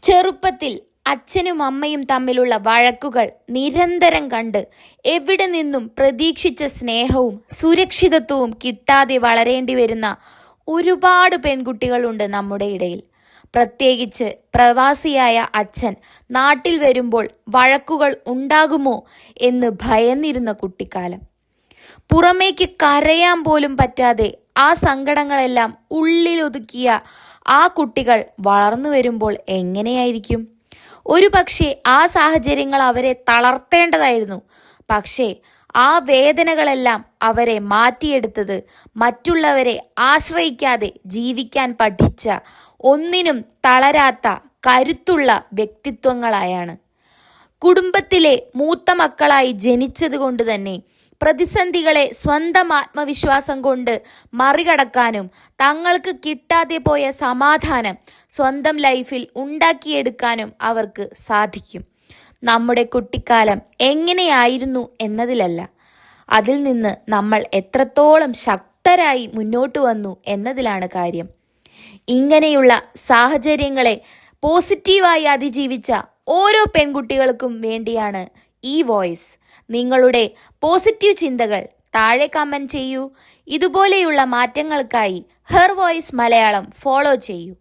ചെറുപ്പത്തിൽ അച്ഛനും അമ്മയും തമ്മിലുള്ള വഴക്കുകൾ നിരന്തരം കണ്ട് എവിടെ നിന്നും പ്രതീക്ഷിച്ച സ്നേഹവും സുരക്ഷിതത്വവും കിട്ടാതെ വളരേണ്ടി വരുന്ന ഒരുപാട് പെൺകുട്ടികളുണ്ട് നമ്മുടെ ഇടയിൽ. പ്രത്യേകിച്ച് പ്രവാസിയായ അച്ഛൻ നാട്ടിൽ വരുമ്പോൾ വഴക്കുകൾ ഉണ്ടാകുമോ എന്ന് ഭയന്നിരുന്ന കുട്ടിക്കാലം. പുറമേക്ക് കരയാൻ പോലും പറ്റാതെ ആ സങ്കടങ്ങളെല്ലാം ഉള്ളിലൊതുക്കിയ ആ കുട്ടികൾ വളർന്നു വരുമ്പോൾ എങ്ങനെയായിരിക്കും? ഒരു പക്ഷേ ആ സാഹചര്യങ്ങൾ അവരെ തളർത്തേണ്ടതായിരുന്നു. പക്ഷേ ആ വേദനകളെല്ലാം അവരെ മാറ്റിയെടുത്തത് മറ്റുള്ളവരെ ആശ്രയിക്കാതെ ജീവിക്കാൻ പഠിച്ച, ഒന്നിനും തളരാത്ത കരുത്തുള്ള വ്യക്തിത്വങ്ങളായാണ്. കുടുംബത്തിലെ മൂത്ത മക്കളായി ജനിച്ചത് കൊണ്ട് തന്നെ പ്രതിസന്ധികളെ സ്വന്തം ആത്മവിശ്വാസം കൊണ്ട് മറികടക്കാനും തങ്ങൾക്ക് കിട്ടാതെ പോയ സമാധാനം സ്വന്തം ലൈഫിൽ ഉണ്ടാക്കിയെടുക്കാനും അവർക്ക് സാധിക്കും. നമ്മുടെ കുട്ടിക്കാലം എങ്ങനെയായിരുന്നു എന്നതിലല്ല, അതിൽ നിന്ന് നമ്മൾ എത്രത്തോളം ശക്തരായി മുന്നോട്ട് വന്നു എന്നതിലാണ് കാര്യം. ഇങ്ങനെയുള്ള സാഹചര്യങ്ങളെ പോസിറ്റീവായി അതിജീവിച്ച ഓരോ പെൺകുട്ടികൾക്കും വേണ്ടിയാണ് ഈ വോയിസ്. നിങ്ങളുടെ പോസിറ്റീവ് ചിന്തകൾ താഴെ കമന്റ് ചെയ്യൂ. ഇതുപോലെയുള്ള മാറ്റങ്ങൾക്കായി ഹെർ വോയിസ് മലയാളം ഫോളോ ചെയ്യൂ.